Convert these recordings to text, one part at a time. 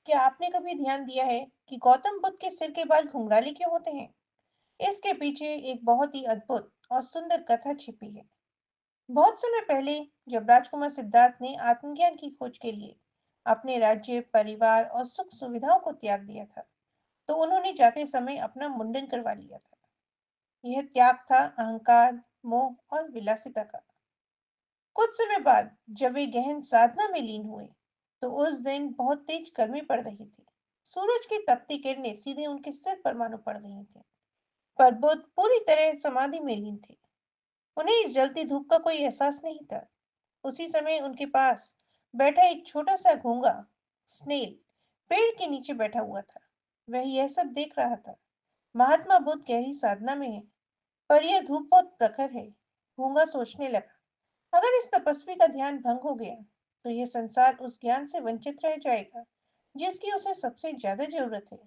क्या आपने कभी ध्यान दिया है कि गौतम बुद्ध के सिर के बाल घुंघराले क्यों होते हैं? इसके पीछे एक बहुत ही अद्भुत और सुंदर कथा छिपी है। बहुत समय पहले, जब राजकुमार सिद्धार्थ ने आत्मज्ञान की खोज के लिए अपने राज्य, परिवार और सुख सुविधाओं को त्याग दिया था, तो उन्होंने जाते समय अपना मुंडन करवा लिया था। यह त्याग था अहंकार, मोह और विलासिता का। कुछ समय बाद जब वे गहन साधना में लीन हुए, तो उस दिन बहुत तेज गर्मी पड़ रही थी। सूरज की तपती किरणें सीधे उनके सिर पर मानो पड़ रही थी। पर बुद्ध पूरी तरह समाधि में लीन थे। उन्हें इस जलती धूप का कोई एहसास नहीं था। उसी समय उनके पास बैठा एक छोटा सा घोंघा, स्नेल, पेड़ के नीचे बैठा हुआ था। वह यह सब देख रहा था। महात्मा बुद्ध गहरी साधना में है, पर यह धूप बहुत प्रखर है। घोंघा सोचने लगा, अगर इस तपस्वी का ध्यान भंग हो गया, तो यह संसार उस ज्ञान से वंचित रह जाएगा जिसकी उसे सबसे ज्यादा जरूरत है।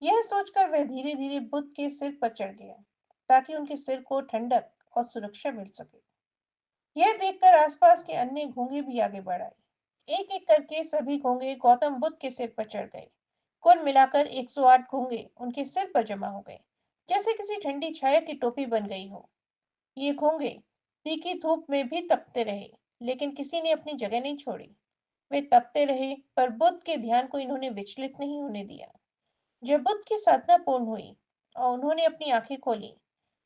यह सोचकर वह धीरे धीरे बुद्ध के सिर पर चढ़ गया, ताकि उनके सिर को ठंडक और सुरक्षा मिल सके। यह देखकर आसपास के अन्य घोंघे भी आगे बढ़ आए। एक एक करके सभी घोंघे गौतम बुद्ध के सिर पर चढ़ गए। कुल मिलाकर 108 घोंघे उनके सिर पर जमा हो गए, जैसे किसी ठंडी छाया की टोपी बन गई हो। ये घोंघे तीखी धूप में भी तपते रहे, लेकिन किसी ने अपनी जगह नहीं छोड़ी। वे तपते रहे, पर बुद्ध के ध्यान को इन्होंने विचलित नहीं होने दिया। जब बुद्ध की साधना पूर्ण हुई और उन्होंने अपनी आंखें खोली,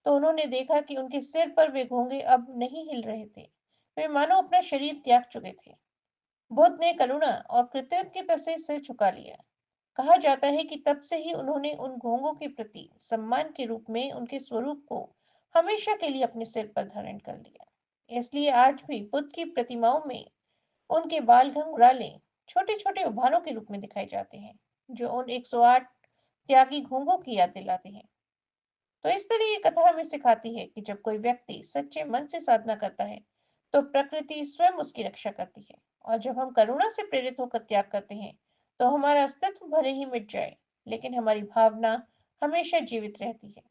तो उन्होंने देखा कि उनके सिर पर वे घोंघे अब नहीं हिल रहे थे। वे मानो अपना शरीर त्याग चुके थे। बुद्ध ने करुणा और कृतज्ञता से सिर झुका लिया। कहा जाता है कि तब से ही उन्होंने उन घोंघों के प्रति सम्मान के रूप में उनके स्वरूप को हमेशा के लिए अपने सिर पर धारण कर लिया। इसलिए आज भी बुद्ध की प्रतिमाओं में उनके बाल घुंघराले छोटे छोटे उभारों के रूप में दिखाए जाते हैं, जो उन 108 त्यागी घोंघों की याद दिलाते हैं। तो इस तरह ये कथा हमें सिखाती है कि जब कोई व्यक्ति सच्चे मन से साधना करता है, तो प्रकृति स्वयं उसकी रक्षा करती है। और जब हम करुणा से प्रेरित होकर त्याग करते हैं, तो हमारा अस्तित्व भले ही मिट जाए, लेकिन हमारी भावना हमेशा जीवित रहती है।